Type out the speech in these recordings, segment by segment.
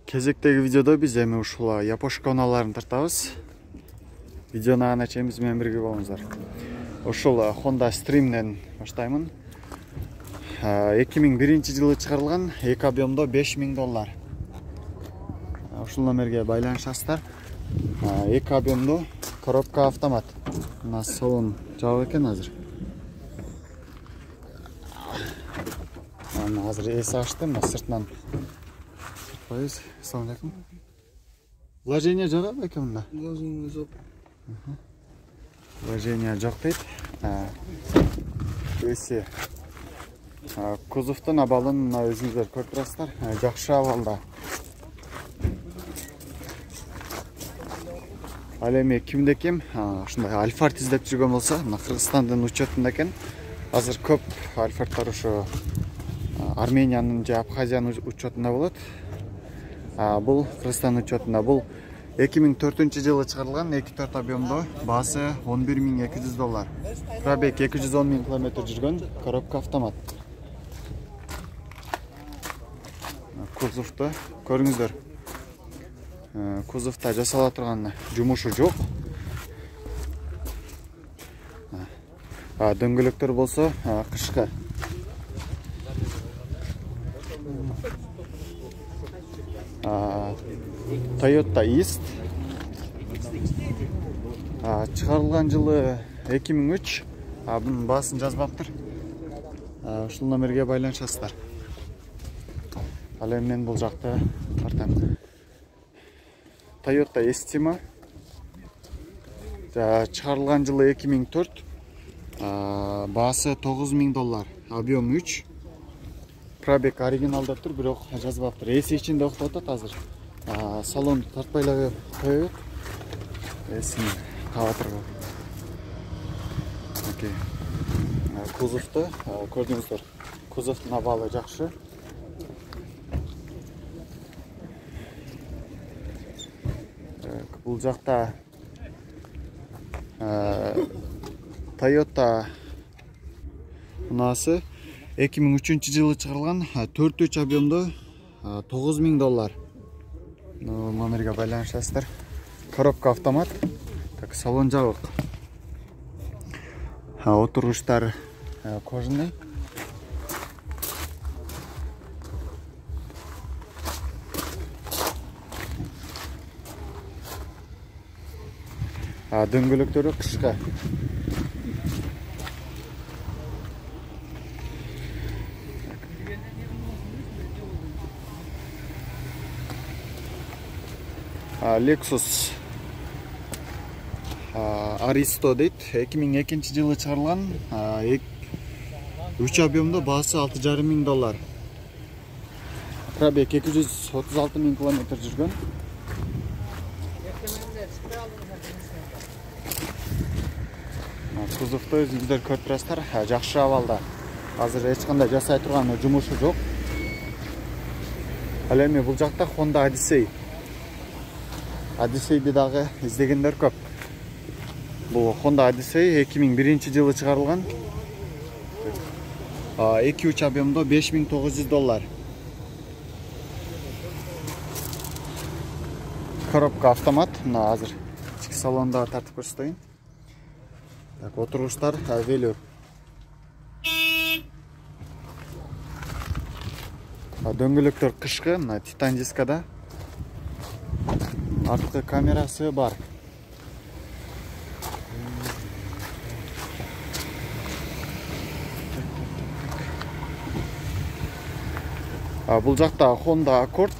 Кезектегі видеода біз эми ушул япошка унааларын тартабыз. Видеону ана чейин биз менен бирге болуңуздар. Ушул Honda Stream'ден баштаймын. 2001-жылы чыгарылган, эки объемдо $5000. Ушул номерге байланышасыздар. Эки объемдо коробка автомат. Мына салон жабык экен азыр. Азыр эси ачты, мына сыртынан пояс, салон якын. Вложение жок экен мында? Вложение жок. Вложение жок дейт. Эси кузовдун абалын мына өзүңүздөр көрүп турасыздар. Жакшы абалда. Ал эми кимде ким ушундай Альфард издеп жүргөн болсо, мына Кыргызстандын учетунда экен. Азыр көп Альфардтар ушу Армениянын же Абхазиянын учетунда болот. Бул Кыргызстан учетунда. Бул 2004-жылы чыгарылган 2.4 объемдо, баасы $11200. Пробег 210 000 км жүргөн, коробка автомат. Кузовду көрүңүздөр. Кузовда жасала турган жумушу жок. Дөңгөлөктөр болсо кышкы. Toyota East. Чыгарылган жылы 2003. Bunun баасын жазбаптыр. Ушул номерге байланышасыздар. Ал эми мен бул жакта тартам. Toyota Estima. Чыгарылган жылы 2004. Баасы $9000. Объем 3. Пробег оригиналдаптыр, бирок жазбаптыр. Эси ичинде октоп атат азыр. Салон тартпайлап коёбуз. Эсин кабатырга. Окей. Кузовду көрдүңүздөр. Кузовдун абалы жакшы. Бул жакта Toyota унасы 2003-жылы чыгарылган 4.3 объемдо $9000. Номерге байланышасыздар. Коробка автомат. Так, салон жабык. Отургучтар кожаный. Дөңгөлөктөрү кышкы. Lexus Aristo дейт. 2002-жылы чыгарылган, 3 объемдо, баасы $6500. Пробег 236 000 км жүргөн. Кузовду өзүңүздөр көрүп турасыздар, жакшы абалда. Азыр эч кандай жасай турган жумушу жок. Ал эми бул жакта Honda Odyssey. Odyssey'ди дагы издегендер көп. Бул Honda Odyssey 2001-жылы чыгарылган. 2.3 объемдо $5900. Коробка автомат. Мына азыр ички салонда тартып көрсөтөйүн. Так, отургучтар велюр. Дөңгөлөктөр кышкы, мына титан дискада. Арткы камерасы бар. Бул жакта Honda Accord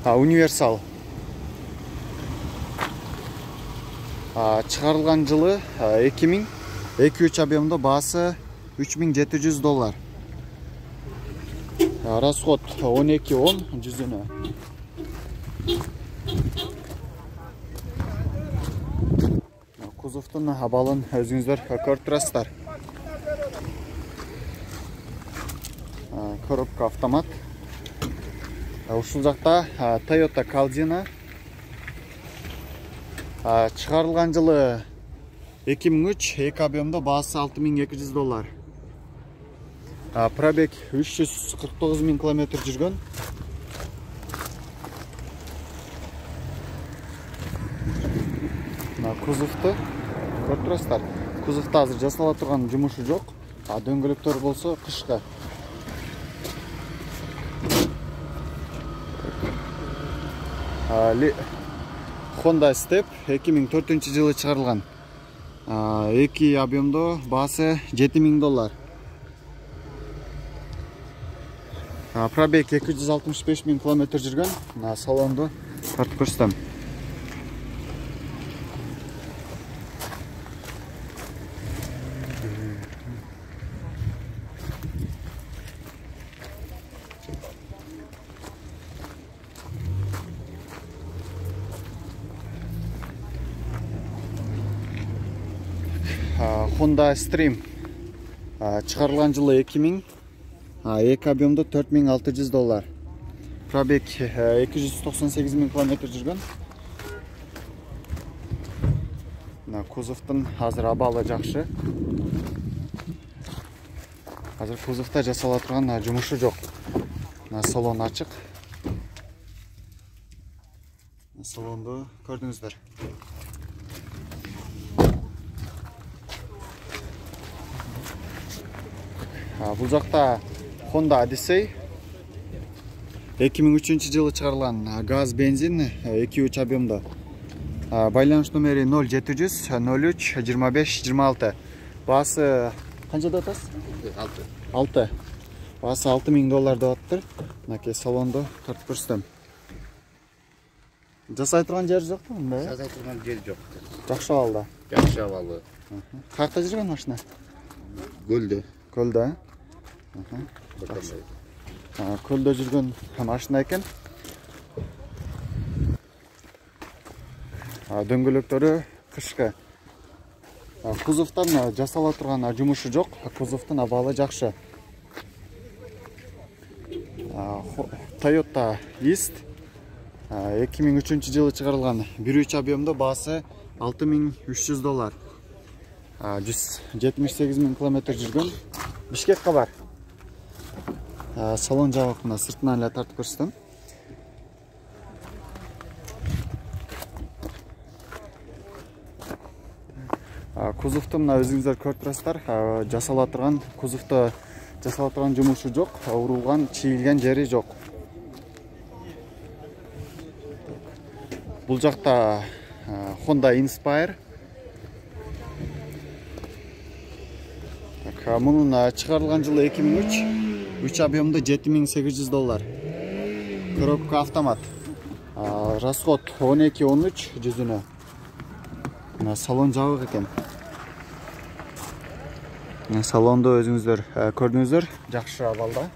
Universal. Чыгарылган жылы 2000, 2.3 объемдо, баасы $3700. Расход 12-10 жүзүнө. Кузовдун абалын өзүңүздөр көрүп турасыздар. Коробка автомат. Ушул жакта Toyota Caldina. Чыгарылган жылы 2003, 2 объемдо, баасы $6200. Пробег 349 000 км жүргөн. кузовду көрүп турасыздар. Кузовда азыр жасала турган жумушу жок. Дөңгөлөктөр болсо кышкы. Honda Step 2004-жылы чыгарылган. 2 объемдо, баасы $7000. Пробег 265 000 км жүргөн. Салонду тартып көрсөтөм. Honda Stream чыгарылган жылы 2000, 2 объемдо $4600. Пробег 298 000 км жүргөн. Кузовдун азыр абалы жакшы. Азыр кузовда жасала турган жумушу жок. Салон ачык. Салонду көрдүңүздөр. Бул жакта Honda Odyssey 2003-жылы чыгарылган газ бензин 2-3 объемдо. Байланыш номери 0700 03 25 26. Баасы канчада атасыз? 6. Баасы $6000 деп атыптыр. Мынакей салонду тартып көрсөтөм. Жасай турган жери жокпу мында? Жасай турган жери жок. Жакшы абалда. Жакшы абалы. Каякта жүргөн машина? Көлдө. Көлдө. Көлдө жүргөн машина экен. Дөңгөлөктөрү кышкы. Кузовдон жасала турган жумушу жок. Кузовдун абалы жакшы. Toyota East 2003-жылы чыгарылган 1.3 объемдо, баасы $6300. 178 000 км жүргөн. Бишкекке бар. Салон жабык мына сыртынан эле тартып көрсөтөм. Кузовду мына өзүңүздөр көрүп турасыздар. Жасала турган кузовдо жасала турган жумушу жок, урулган, чийилген жери жок. Бул жакта Honda Inspire. Мунун чыгарылган жылы 2003. 3 объемдо $7800. Коробка автомат. Расход 12-13 жүзүнө. Салон жабык экен. Салонду өзүңүздөр көрдүңүздөр, жакшы абалда.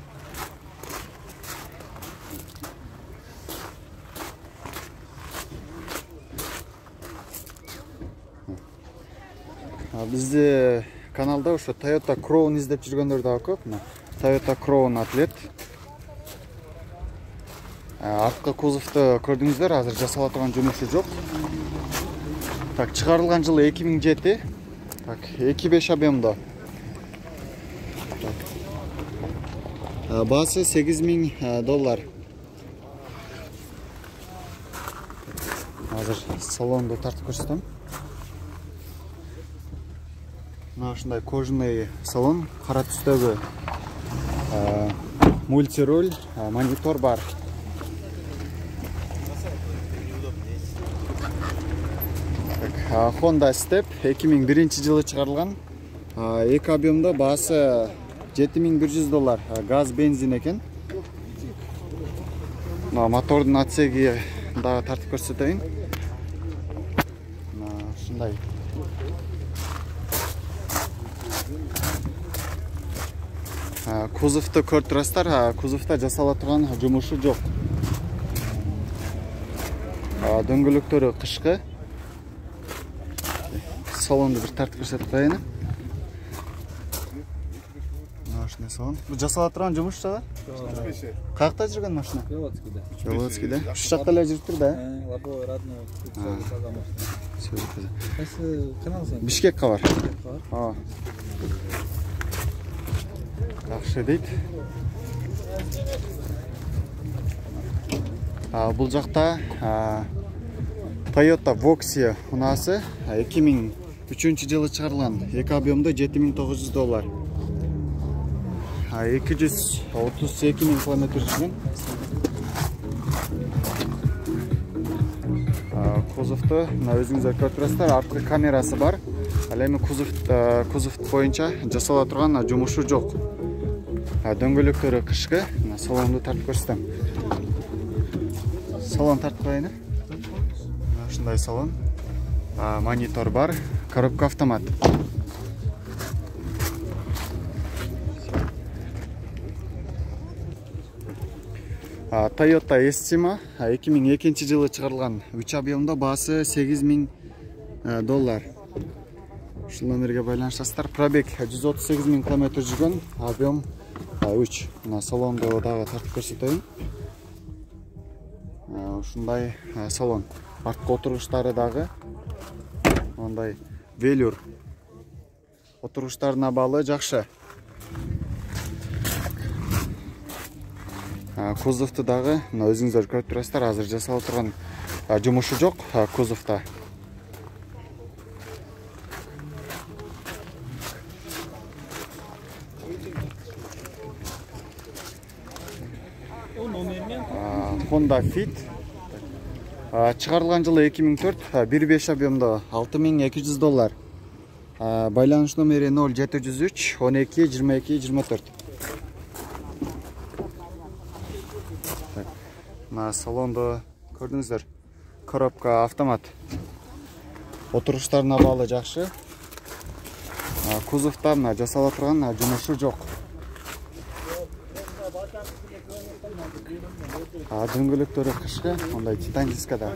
Бизде каналда ошо Toyota Crown издеп жүргөндөр да көп. Toyota Crown Atlet. Арткы кузовду көрдүңүздөр, азыр жасала турган жумушу жок. Так, чыгарылган жылы 2007. Так, 2.5 объемдо. Баасы $8000. Азыр салонду тартып көрсөтөм. Мына ушундай кожаный салон, кара түстөгү мультируль, монитор бар. Honda Step 2001-жылы чыгарылган. 2 объемдо, баасы $7100. Газ бензин экен. Мотордун отсеги дагы тартып көрсөтөйүн. Ушундай. Кузовду көрүп турасыздар. Кузовда жасала турган жумушу жок. Дөңгөлөктөрү кышкы. Салонду бир тартып көрсөтүп коеюн. Машина салон. Бул жасала турган жумуш жагы? Каякта жүргөн машина? Белоцкийде. Белоцкийде. Ушу жакта эле жүрүптүр да? Лабо родной. Кайсы канал сен? Бишкекке бар. Жакшы дейт. Бул жакта Toyota Voxia unası 2003 жылы çıkarılan. Екі объемда $7.900. 232.000 kilometr жүрген. Кузовты өзіңіздер көріп тұрсыздар, артқы камерасы бар. Ал эми кузов боюнча жасала турган жумушу жок. Дөңгөлөктөрү кышкы, салонду тартып көрсөтөм. Салон тартып коеюн. Ушундай салон. Монитор бар, коробка автомат. Toyota Estima 2002 жылы чыгарылган. 3 объемда баасы $8.000. Ушул номерге байланышасыздар. Пробег 138.000 км жүргөн, объем 3. Мына салонду дагы тартып көрсөтөйүн. Ушундай салон. Арткы отуруштары дагы мындай велюр. Отуруштардын абалы жакшы. Кузовту дагы өзүңүздөр көрүп турасыздар, азыр жасалып турган жумушу жок кузовто. Honda Fit чыгарылган жылы 2004, 1.5 объемдо $6.200. Байланыш номери 0703 12 22 24. Салонду көрдүңүздөр. Коробка автомат. Отуруштардын абалы жакшы. Кузовто жасала турган жумушу жок. Дөңгөлөктөрү кышкы, мындай титан дискада.